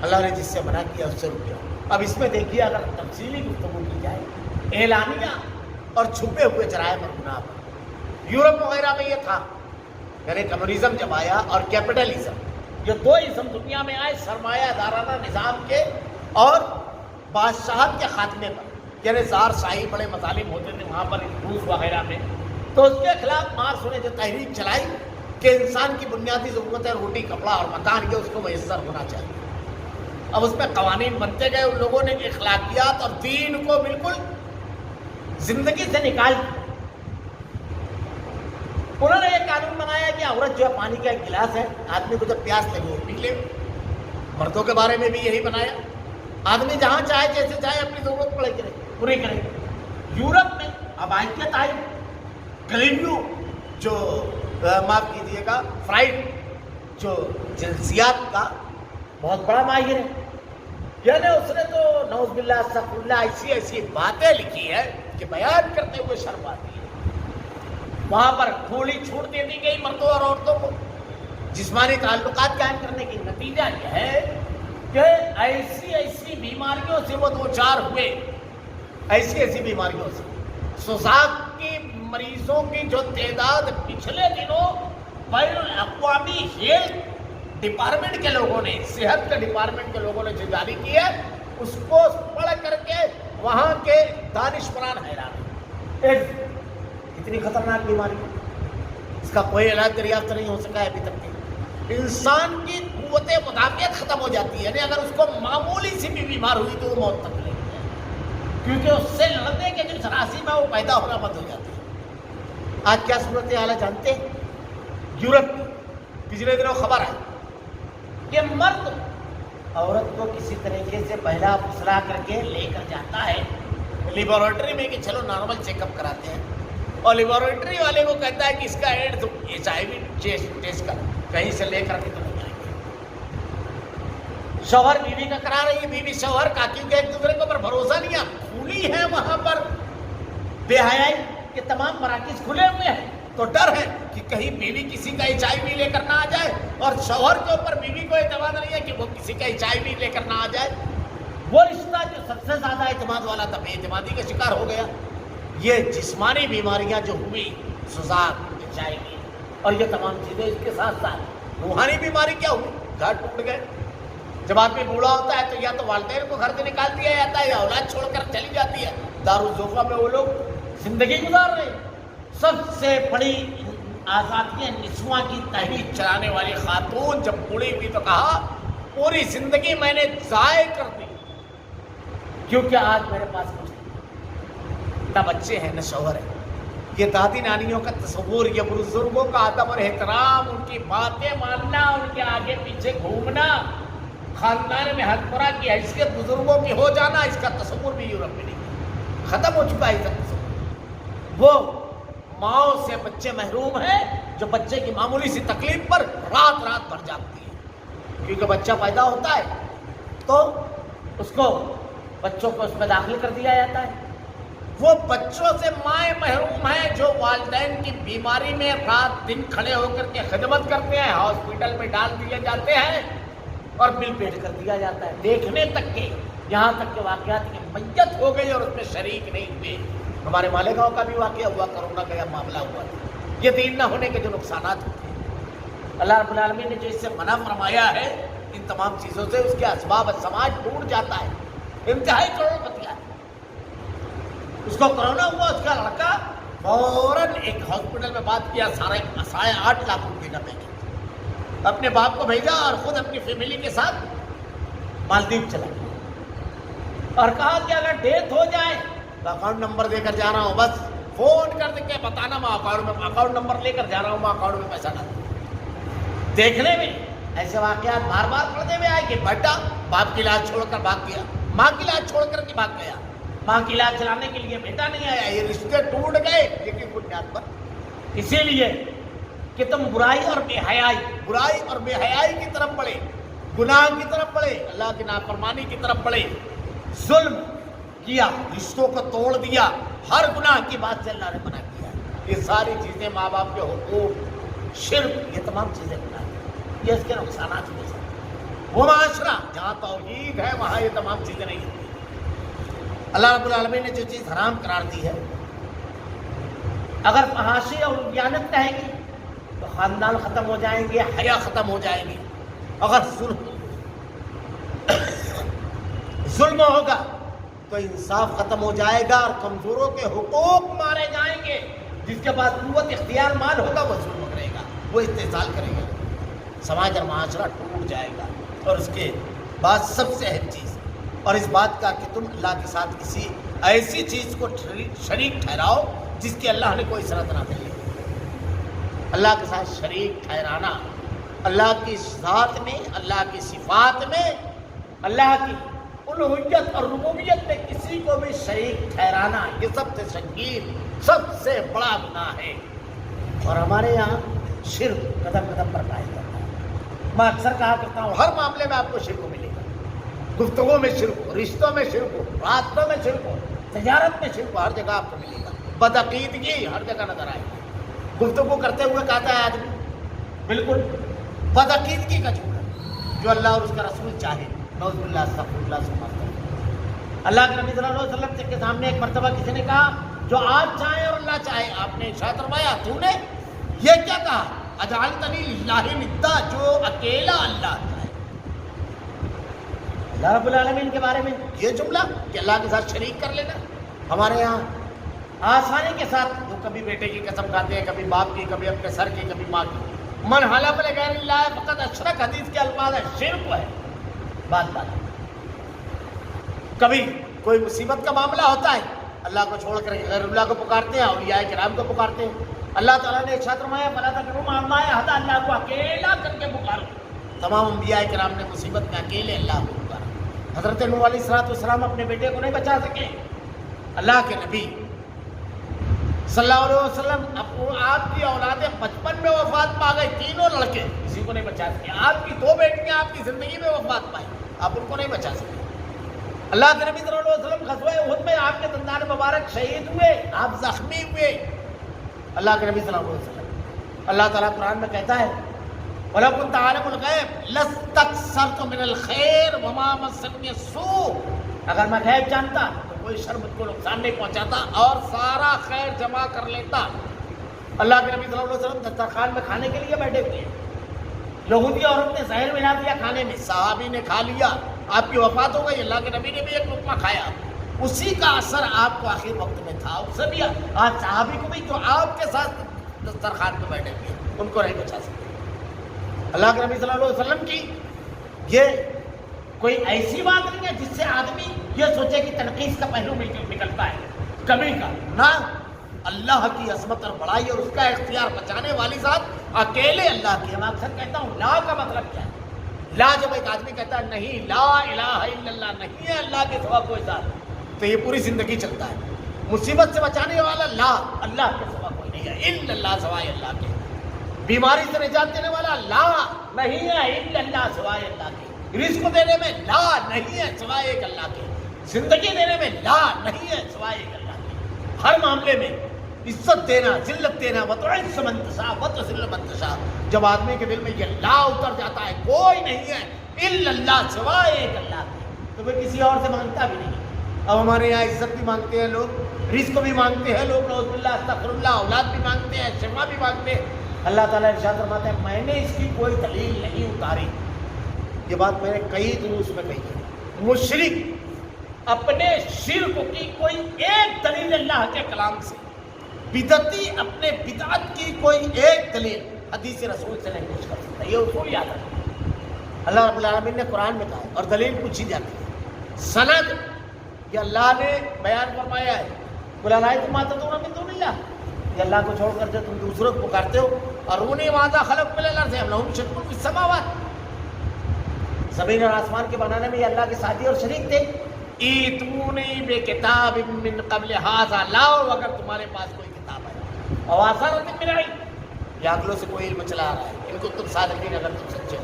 اللہ نے جس سے منع کیا اس سے رکو۔ اب اس میں دیکھیے اگر تفصیلی گفتگو کی جائے اعلانیہ اور چھپے ہوئے جرائم اور گناہ پر، یورپ وغیرہ میں یہ تھا، یعنی کمیونزم جب آیا اور کیپٹلزم، یہ دو ازم دنیا میں آئے سرمایہ دارانہ نظام کے اور بادشاہت کے خاتمے پر، یعنی زار شاہی بڑے مظالم ہوتے تھے وہاں پر روس وغیرہ میں، تو اس کے خلاف مارکس نے جو تحریک چلائی کہ انسان کی بنیادی ضرورت ہے روٹی کپڑا اور مکان، یہ اس کو میسر ہونا چاہیے۔ اب اس میں قوانین بنتے گئے، ان لوگوں نے اخلاقیات اور دین کو بالکل زندگی سے نکال دیا۔ انہوں نے یہ قانون بنایا کہ عورت جو ہے پانی کا ایک گلاس ہے، آدمی کو جب پیاس لگے وہ پی لے۔ مردوں کے بارے میں بھی یہی بنایا، آدمی جہاں چاہے جیسے چاہے اپنی ضرورت پوری کرے۔ یورپ میں اب آئیت آئی، گلیلیو جو معاف کیجیے گا فرائڈ جو جنسیات کا بہت بڑا ماہر ہے، یعنی اس نے تو نعوذ باللہ استغفر اللہ ایسی باتیں لکھی ہے کہ بیان کرتے ہوئے شرم آتی ہے۔ وہاں پر کھلی چھوٹ دے دی گئی مردوں اور عورتوں کو جسمانی تعلقات قائم کرنے کی۔ نتیجہ یہ ہے کہ ایسی بیماریوں سے وہ دوچار ہوئے، ایسی بیماریوں سے سوزاک کی مریضوں کی جو تعداد پچھلے دنوں بین الاقوامی ہیلتھ ڈپارٹمنٹ کے لوگوں نے، صحت کے ڈپارٹمنٹ کے لوگوں نے جو جاری کی ہے، اس کو پڑھ کر کے وہاں کے دانشوران حیران ہیں۔ اتنی خطرناک بیماری، اس کا کوئی علاج دریافت نہیں ہو سکا ہے ابھی تک۔ انسان کی قوت مدافعت ختم ہو جاتی ہے، یعنی اگر اس کو معمولی سی بھی بیمار ہوئی تو وہ موت تک لے گی، کیونکہ اس سے لڑنے کے جو جراثیم ہے وہ پیدا ہونا بند ہو جاتی ہے۔ آج کیا صورت حال ہے جانتے ہیں؟ یورپ میں پچھلے دنوں خبر آئی کہ مرد عورت کو کسی طریقے سے پہلا پھسلا کر کے لے کر جاتا ہے لیبارٹری میں کہ چلو نارمل چیک اپ کراتے ہیں، اور لیبارٹری والے کو کہتا ہے کہ اس کا ایڈ HIV ٹیسٹ کر، کہیں سے لے کر کے تو نہیں آئیں گے۔ شوہر بیوی کا کرا رہی ہے، بیوی شوہر کا، کیونکہ ایک دوسرے کے اوپر بھروسہ نہیں ہے، کھلی ہے وہاں پر بے حیائی کے تمام مراکز کھلے ہوئے ہیں، تو ڈر ہے کہ کہیں بیوی کسی کا HIV لے کر نہ آ جائے، اور شوہر کے اوپر بیوی کو اعتماد نہیں ہے کہ وہ کسی کا HIV لے کر نہ آ جائے۔ وہ رشتہ جو سب سے زیادہ اعتماد والا تھا بے اعتمادی کا شکار ہو گیا۔ یہ جسمانی بیماریاں جو ہوئی، سوزاک، HIV اور یہ تمام چیزیں، اس کے ساتھ ساتھ روحانی بیماری کیا ہوئی، گھر ٹوٹ گئے۔ جب آدمی بوڑھا ہوتا ہے تو یا تو والدین کو گھر سے نکال دیا جاتا ہے یا اولاد چھوڑ کر چلی جاتی ہے، دارالزوفہ میں وہ لوگ زندگی گزار رہے ہیں۔ سب سے بڑی آزادی نسواں کی تحریک چلانے والی خاتون جب بوڑھی ہوئی تو کہا پوری زندگی میں نے ضائع کر دی، کیونکہ آج میرے پاس کچھ نہیں، نہ بچے ہیں نہ شوہر ہے۔ یہ دادی نانیوں کا تصور، یہ بزرگوں کا ادب اور احترام، ان کی باتیں ماننا، ان کے آگے پیچھے گھومنا، خاندان میں حکمراں کی حیثیت بزرگوں کی ہو جانا، اس کا تصور بھی یورپ میں نہیں، ختم ہو چکا ہے اس کا تصور۔ وہ ماؤں سے بچے محروم ہیں جو بچے کی معمولی سی تکلیف پر رات رات بھر جاگتی ہے، کیونکہ بچہ پیدا ہوتا ہے تو اس کو بچوں کو اس میں داخل کر دیا جاتا ہے۔ وہ بچوں سے مائیں محروم ہیں جو والدین کی بیماری میں رات دن کھڑے ہو کر کے خدمت کرتے ہیں، ہاسپٹل میں ڈال دیے جاتے ہیں اور بل پیڈ کر دیا جاتا ہے، دیکھنے تک کہ یہاں تک کہ واقعات کی میت ہو گئی اور اس میں شریک نہیں ہوئے۔ ہمارے مالیگاؤں کا بھی واقعہ ہوا، کرونا کا معاملہ ہوا تھا۔ یہ دین نہ ہونے کے جو نقصانات ہوتے ہیں، اللہ رب العالمین نے جو اس سے منع فرمایا ہے ان تمام چیزوں سے، اس کے اسباب سماج ٹوٹ جاتا ہے، انتہائی کروڑ پتیہ ہے۔ اس کو کرونا ہوا، اس کا لڑکا فوراً ایک ہاسپٹل میں بات کیا، 8.5 لاکھ روپے کا پیکج، اپنے باپ کو بھیجا اور خود اپنی فیملی کے ساتھ مالدیو چلا گیا، اور کہا کہ اگر ڈیتھ ہو جائے تو اکاؤنٹ نمبر دے کر جا رہا ہوں، بس فون کر کے بتانا، میں اکاؤنٹ نمبر لے کر جا رہا ہوں، میں اکاؤنٹ میں پیسہ ڈال دوں۔ دیکھنے میں ایسے واقعات بار بار پڑھنے میں آئے کہ بیٹا باپ کی علاج چھوڑ کر بھاگ گیا، ماں کی علاج چھوڑ کر کے بھاگ گیا، ماں کی علاج چلانے کے لیے بیٹا نہیں آیا۔ یہ رشتے ٹوٹ گئے لیکن بنیاد پر اسی لیے کہ تم برائی اور بے حیائی کی طرف بڑھے، گناہ کی طرف بڑھے، اللہ کی نافرمانی کی طرف بڑھے، ظلم کیا، رشتوں کو توڑ دیا، ہر گناہ کی بات سے اللہ نے منع کیا ہے۔ یہ ساری چیزیں، ماں باپ کے حقوق، شرک، یہ تمام چیزیں گناہ ہیں، یہ اس کے نقصانات ہو سکتے ہیں۔ وہ معاشرہ جہاں توحید ہے وہاں یہ تمام چیزیں نہیں ہوتی۔ اللہ رب العالمین نے جو چیز حرام قرار دی ہے، اگر فحاشی اور دیانت رہے گی تو خاندان ختم ہو جائیں گے، حیا ختم ہو جائیں گی۔ اگر ظلم ہوگا تو انصاف ختم ہو جائے گا اور کمزوروں کے حقوق مارے جائیں گے. جس کے پاس قوت اختیار مال ہوگا وہ ظلم کرے گا, وہ استحصال کرے گا, سماج اور معاشرہ ٹوٹ جائے گا. اور اس کے بعد سب سے اہم چیز اور اس بات کا کہ تم اللہ کے ساتھ کسی ایسی چیز کو شریک ٹھہراؤ جس کی اللہ نے کوئی شرط نہ دی. اللہ کے ساتھ شریک ٹھہرانا, اللہ کی ذات میں, اللہ کی صفات میں, اللہ کی الوہیت اور ربوبیت میں کسی کو بھی شریک ٹھہرانا, یہ سب سے سنگین, سب سے بڑا گناہ ہے. اور ہمارے یہاں شرک قدم قدم پر پایا جاتا ہے. میں اکثر کہا کرتا ہوں ہر معاملے میں آپ کو شرک ملے گا. گفتگو میں شرک ہو, رشتوں میں شرک ہو, راستوں میں شرک ہو, تجارت میں شرک ہو, ہر جگہ آپ کو ملے گا. بدعقیدگی ہر جگہ نظر آئے گی. گفتگو کرتے ہوئے کہتا ہے آدمی بالکل بدعقیدگی کا جملہ, جو اللہ اور اس کا رسول چاہے. نعوذ باللہ, استغفر اللہ, سبحان اللہ. اللہ کے نبی صلی اللہ علیہ وسلم کے سامنے ایک مرتبہ کسی نے کہا جو آپ چاہیں اور اللہ چاہے. آپ نے ارشاد فرمایا تو نے یہ کیا کہا, اجعلتنی للہ ندا, جو اکیلا اللہ چاہے. اللہ رب العالمین کے بارے میں یہ جملہ کہ اللہ کے ساتھ شریک کر لینا. ہمارے یہاں آسانی کے ساتھ وہ کبھی بیٹے کی قسم کھاتے ہیں, کبھی باپ کی, کبھی اپنے سر کی, کبھی ماں کی. من حلف بغیر اللہ فقد اشرک, حدیث کے الفاظ ہے, شرک ہے. بات کبھی کوئی مصیبت کا معاملہ ہوتا ہے, اللہ کو چھوڑ کر غیر اللہ کو پکارتے ہیں, اولیاء کرام کو پکارتے ہیں. اللہ تعالیٰ نے ارشاد فرمایا فلا تدعوا مع اللہ احدا, اللہ کو اکیلا کر کے پکارو. تمام انبیاء کرام نے مصیبت میں اکیلے اللہ کو پکارا. حضرت نوح علیہ السلام اپنے بیٹے کو نہیں بچا سکے. اللہ کے نبی صلی اللہ علیہ وسلم آپ کی اولادیں 55 میں وفات پا گئے, تینوں لڑکے, کسی کو نہیں بچا سکے. آپ کی 2 بیٹیاں آپ کی زندگی میں وفات پائی, آپ ان کو نہیں بچا سکے. اللہ کے نبی صلی اللہ علیہ وسلم غزوہ احد میں آپ کے دندان مبارک شہید ہوئے, آپ زخمی ہوئے. اللہ کے نبی صلی اللہ علیہ وسلم, اللہ تعالیٰ قرآن میں کہتا ہے وَلَوْ كُنْتَ عَالِمُ الْغَيْبِ لَاسْتَكْثَرْتُ مِنَ الْخَيْرِ وَمَا مَسَّنِيَ السُّوءُ, اگر میں غیب جانتا تو کوئی شر مجھ کو نقصان نہیں پہنچاتا اور سارا خیر جمع کر لیتا. اللہ کے نبی صلی اللہ علیہ وسلم دسترخوان میں کھانے کے لیے بیٹھے ہوئے ہیں, یہودی عورت نے زہر ملا دیا کھانے میں, صحابی نے کھا لیا, آپ کی وفات ہو گئی. اللہ کے نبی نے بھی ایک لقمہ کھایا, اسی کا اثر آپ کو آخر وقت میں تھا. اس سے بھی آج صحابی کو بھی جو آپ کے ساتھ دسترخوان میں بیٹھے ہوئے ان کو نہیں بچا سکتے. اللہ کے نبی صلی اللہ علیہ وسلم کی یہ کوئی ایسی بات نہیں ہے جس سے آدمی یہ سوچے کہ تنقید کا پہلو نکلتا ہے, کبھی کا نہ. اللہ کی عظمت اور بڑائی اور اس کا اختیار بچانے والی ذات اکیلے اللہ کی. میں اکثر کہتا ہوں لا کا مطلب کیا ہے. لا جب ایک آدمی کہتا ہے نہیں لا الہ الا اللہ, نہیں ہے اللہ کے سوا کوئی ذات, تو یہ پوری زندگی چلتا ہے. مصیبت سے بچانے والا لا, اللہ کے سوا کوئی نہیں ہے, الا اللہ, سوائے اللہ کے. بیماری سے نجات دینے والا لا, نہیں ہے الا اللہ, سوائے اللہ کے. رزق دینے میں لا, نہیں ہے سوائے ایک اللہ کے. زندگی دینے میں لا, نہیں ہے سوائے ایک اللہ کے. ہر معاملے میں عزت دینا, ذلت دینا, وتعز من تشاء وتذل من تشاء. جب آدمی کے دل میں یہ لا اتر جاتا ہے کوئی نہیں ہے الا اللہ, سوائے ایک اللہ کے, تو وہ کسی اور سے مانگتا بھی نہیں. اب ہمارے یہاں عزت بھی مانگتے ہیں لوگ, رزق بھی مانگتے ہیں لوگ, نعوذ باللہ, استغفر اللہ, اولاد بھی مانگتے ہیں, شفا بھی مانگتے ہیں. اللہ تعالیٰ ارشاد فرماتا ہے میں نے اس کی کوئی دلیل نہیں اتاری. یہ بات میں نے کئی دروس میں کہی ہے. مشرک اپنے شرک کی کوئی ایک دلیل اللہ کے کلام سے, بدعتی اپنے بدعت کی کوئی ایک دلیل حدیث رسول سے نہیں پوچھ کر سکتا. یہ اصول یاد رکھیں. اللہ رب العالمین نے قرآن میں کہا ہے اور دلیل پوچھی جاتی ہے. سند یہ اللہ نے بیان فرمایا ہے, قُلْ أَرَأَيْتُم مَا تَدْعُونَ مِن دُونِ اللَّهِ, یہ اللہ کو چھوڑ کر جو تم دوسروں کو پکارتے ہو, ارونی ماذا خلق من الارض ام لهم شرک فی السماوات, زمین اور آسمان کے بنانے میں یہ اللہ کے ساتھی اور شریک تھے. ایتونی بکتاب من قبل ھذا, لاؤ اگر تمہارے پاس کوئی کتاب ہے, اور آثارۃ من علم, یہ عقلوں سے کوئی علم چلا رہا ہے, ان کو تم صادقین اگر تم سچے ہو.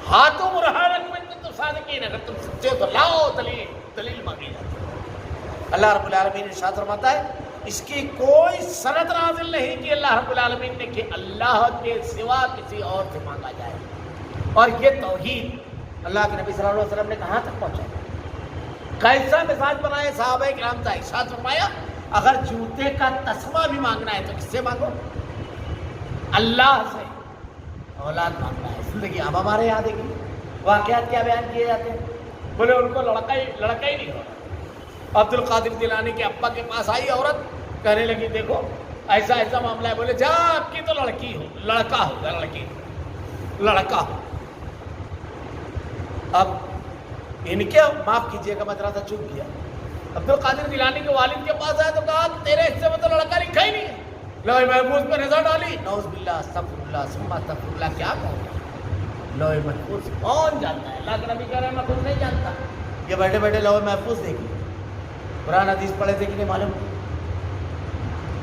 ہاتھوں برہانکم ان کنتم صادقین, اگر تم سچے ہو تو لاؤ دلیل, دلیل مانگی جاتی ہے. اللہ رب العالمین ارشاد فرماتا ہے اس کی کوئی سند نازل نہیں کہ اللہ رب العالمین نے کہ اللہ کے سوا کسی اور سے مانگا جائے. اور یہ توحید اللہ کے نبی صلی اللہ علیہ وسلم نے کہاں تک پہنچایا, کیسا مزاج بنائے صحابہ کرام کا. ارشاد فرمایا اگر جوتے کا تسمہ بھی مانگنا ہے تو کس سے مانگو, اللہ سے. اولاد مانگنا ہے, زندگی. اب ہمارے یہاں دیکھیے واقعات کیا بیان کیے جاتے ہیں, بولے ان کو لڑکا ہی نہیں ہو رہا, عبد القادر جیلانی کے ابا کے پاس آئی عورت، کہنے لگی دیکھو ایسا ایسا معاملہ ہے. بولے جا آپ کی تو لڑکی ہو، لڑکا ہوگا، لڑکی لڑکا ہو. اب ان کے معاف کیجیے گا میں ذرا سا چپ گیا. عبد القادر جیلانی کے والد کے پاس آیا تو کہا تیرے حصے میں تو لڑکا لکھا ہی نہیں ہے. لوح محفوظ پہ نظر ڈالی، نعوذ باللہ استغفر اللہ ثم استغفر اللہ. کیا کہوں، لوح محفوظ کون جانتا ہے؟ اللہ کے نبی کہہ رہے ہیں میں خود نہیں جانتا. یہ بیٹھے بیٹھے لوح محفوظ دیکھیے، قرآن حدیث پڑھے تھے کہ نہیں معلوم.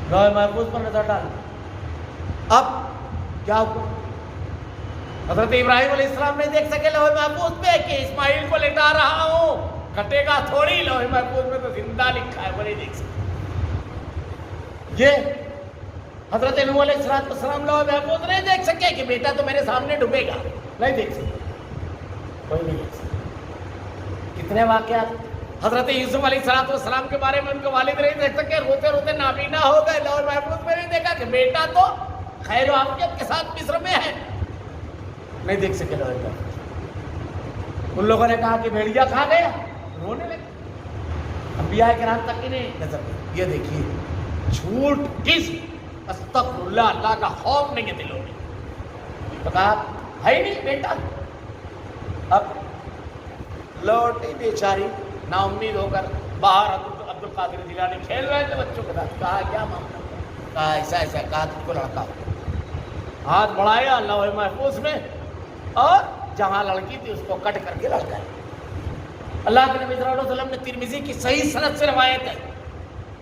لوح محفوظ پر نظر ڈال. اب کیا حکم؟ حضرت ابراہیم علیہ السلام نہیں دیکھ سکے لوح محفوظ پہ کہ اسماعیل کو لٹا رہا ہوں، کٹے گا تھوڑی. لوح محفوظ میں تو زندہ لکھا ہے، وہ نہیں دیکھ سکے. یہ حضرت نوح علیہ السلام لوح محفوظ نہیں دیکھ سکے کہ بیٹا تو میرے سامنے ڈوبے گا، نہیں دیکھ سکے، کوئی نہیں دیکھ سکے. کتنے واقعات. حضرت یوسف علیہ السلام کے بارے میں ان کے والد نہیں دیکھ سکے، روتے روتے نابینا ہو گئے. لوح محفوظ میں نہیں دیکھا کہ بیٹا تو خیر و عافیت کے ساتھ مصر میں ہے، نہیں دیکھ سکے لوح محفوظ. ان لوگوں نے کہا کہ بھیڑیا کھا گیا، رونے لگے. انبیاء کرام تک کی نہیں نظر گئی. یہ دیکھیے جھوٹ کس استغفر اللہ، اللہ کا خوف نہیں ہے دلوں میں. تو کہا ہے ہی نہیں بیٹا. اب لوٹی بیچاری نا امید ہو کر باہر. عبد القادر جیلانی کھیل رہے تھے بچوں کے ساتھ. کہا کیا معاملہ؟ کہا ایسا ایسا. کہا تم کو لڑکا ہو. ہاتھ بڑھایا لوح محفوظ میں اور جہاں لڑکی تھی اس کو کٹ کر کے لڑکا. اللہ کے نبی صلی اللہ علیہ وسلم نے ترمذی کی صحیح سند سے روایت ہے،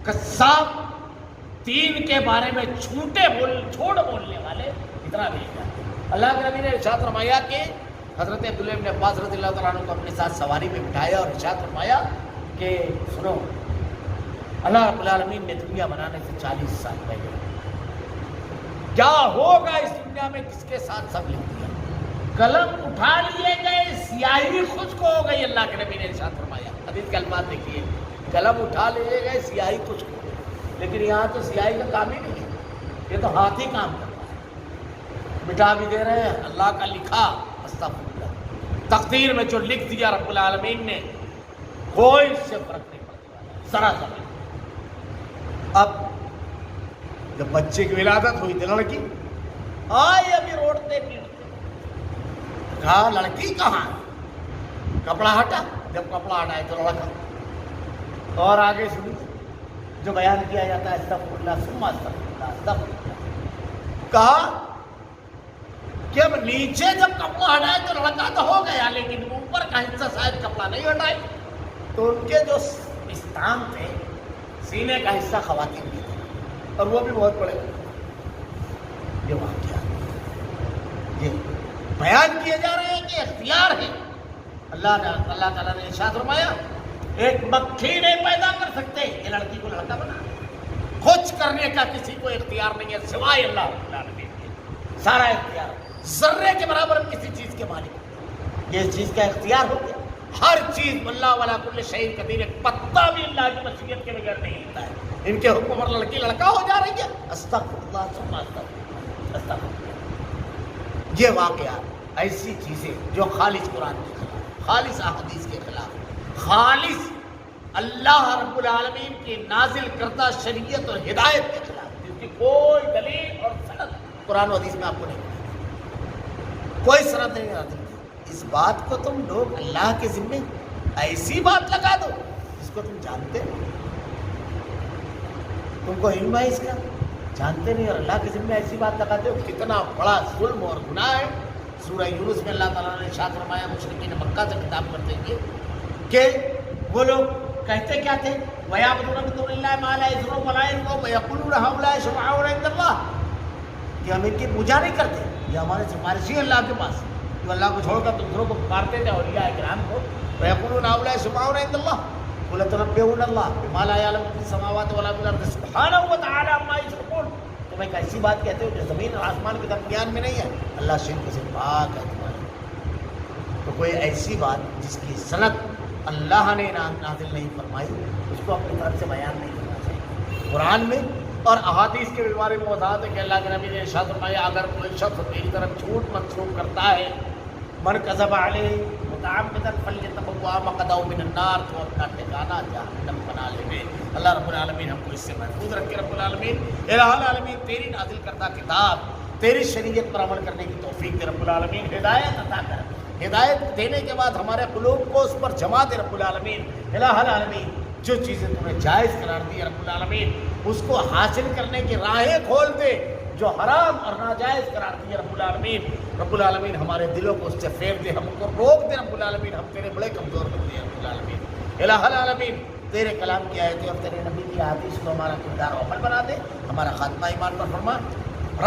قصاب دین کے بارے میں جھوٹ بولنے والے اتنا نہیں جانتے. اللہ کے نبی نے ارشاد فرمایا کہ حضرت عبداللہ ابن عباس رضی اللہ تعالیٰ عنہ کو اپنے ساتھ سواری میں بٹھایا اور ارشاد فرمایا کہ سنو، اللہ رب العالمین نے دنیا بنانے سے 40 سال پہلے کیا ہوگا اس دنیا میں کس کے ساتھ سب لکھ دیا. قلم اٹھا لیے گئے، سیاہی خشک ہو گئی. اللہ کے نبی نے ارشاد فرمایا، حدیث کے الفاظ دیکھیے، قلم اٹھا لیے گئے، سیاہی خشک ہو گئی. لیکن یہاں تو سیاہی کا کام ہی نہیں ہے، یہ تو ہاتھ ہی کام کرتا ہے. مٹا بھی دے رہے ہیں اللہ کا لکھا. استغفر اللہ. تقدیر میں جو لکھ دیا رب العالمین نے کوئی اس سے فرق نہیں پڑتا ذرا ذرا. اب جب بچے کی ولادت ہوئی تھی لڑکی آئی، ابھی روڑتے پیٹتے. کہا لڑکی کہاں ہے؟ کپڑا ہٹا. جب کپڑا ہٹائے تو لڑکا. اور آگے سنی جو بیان کیا جاتا ہے استغفر اللہ ثم استغفر اللہ استغفر اللہ. کہا کہ اب نیچے جب کپڑا ہٹائے تو لڑکا تو ہو گیا، لیکن اوپر کا حصہ شاید کپڑا نہیں ہٹائے تو ان کے جو استام تھے، سینے کا حصہ خواتین کے تھے اور وہ بھی بہت بڑے. یہ واقعہ یہ بیان کیے جا رہے ہیں کہ اختیار ہے. اللہ تعالیٰ نے ارشاد فرمایا ایک مکھی نہیں پیدا کر سکتے یہ لڑکی کو لڑکا بنا. کچھ کرنے کا کسی کو اختیار نہیں ہے سوائے اللہ رب العالمین کے. سارا اختیار ذرے کے برابر کسی چیز کے مالک. یہ چیز کا اختیار ہو گیا. ہر چیز اللہ والا کل شیء قدیر. ایک پتا بھی اللہ کی مشیت کے بغیر نہیں ہلتا ہے. ان کے حکم پر لڑکی لڑکا ہو جا رہی ہے. استغفر اللہ ثم استغفر اللہ. یہ واقعات ایسی چیزیں جو خالص قرآن کے خلاف، خالص احادیث کے خلاف، خالص اللہ رب العالمین کی نازل کردہ شریعت اور ہدایت کے خلاف، جس کی کوئی دلیل اور سند قرآن و حدیث میں آپ کو نہیں ملے. کوئی سند نہیں آتی. اس بات کو تم لوگ اللہ کے ذمے ایسی بات لگا دو جس کو تم جانتے ہو. تم کو علم ہے اس کا، جانتے نہیں اور اللہ کے ذمے ایسی بات لگاتے ہو. کتنا بڑا ظلم اور گناہ ہے. سورہ یونس میں اللہ تعالیٰ نے ارشاد فرمایا مشرکین مکہ سے خطاب کرتے ہوئے کہ وہ لوگ کہتے کیا تھے؟ وَيَعْبُدُونَ مِن دُونِ اللَّهِ مَا لَا يَضُرُّهُمْ وَلَا يَنفَعُهُمْ وَيَقُولُونَ هَؤُلَاءِ شُفَعَاؤُنَا عِندَ اللَّهِ. کہ ہم ان کی پوجا نہیں کرتے، یہ ہمارے سفارشی اللہ کے پاس، جو اللہ کو چھوڑ کر دوسروں کو پکارتے تھے اولیاء کرام کو. وَيَقُولُونَ هَؤُلَاءِ شُفَعَاؤُنَا عِندَ اللَّهِ قُلْ أَتُنَبِّئُونَ اللَّهَ بِمَا لَا يَعْلَمُ فِي السَّمَاوَاتِ وَلَا فِي الْأَرْضِ سُبْحَانَهُ وَتَعَالَىٰ عَمَّا يُشْرِكُونَ. تم ایک ایسی بات کہتے ہو جو زمین اور آسمان کے درمیان میں نہیں ہے. اللہ شرک سے پاک ہے تمہارا. تو کوئی ایسی بات جس کی سند اللہ نے نازل نہیں فرمائی اس کو اپنی طرف سے بیان نہیں کرنا چاہیے. قرآن میں اور احادیث کے بارے میں وضاحت ہے کہ اللہ کے نبی نے ارشاد فرمایا اگر کوئی شخص میری طرف جھوٹ منسوب کرتا ہے من کذب علیہ متعمدا فلیتبوأ مقعدہ من النار، تو اپنا ٹھکانہ جہنم بنا لے۔ اللہ رب العالمین ہم کو اس سے محفوظ رکھے رب العالمین۔ الہ العالمین تیری نازل کردہ کتاب، تیری شریعت پر عمل کرنے کی توفیق دے رب العالمین، ہدایت عطا کر، ہدایت دینے کے بعد ہمارے قلوب کو اس پر جما دے رب العالمین۔ الہ العالمین جو چیزیں تم نے جائز قرار دی رب العالمین اس کو حاصل کرنے کی راہیں کھول دے، جو حرام اور ناجائز قرار دی رب العالمین، رب العالمین ہمارے دلوں کو اس سے پھیر دے، ہم کو روک دے رب العالمین، ہم تیرے بڑے کمزور بندے ہیں رب العالمین۔ الہ العالمین تیرے کلام کی آیتیں اور تیرے نبی کی احادیث کو ہمارا کردار و عمل بنا دے، ہمارا خاتمہ ایمان پر فرما۔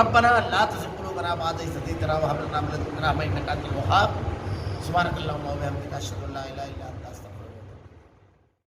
ربنا لا تزغ قلوبنا بعد إذ هديتنا وهب لنا من لدنك رحمة إنك أنت الوهاب۔ سبحانك اللهم وبحمدك أشهد أن لا إله إلا أنت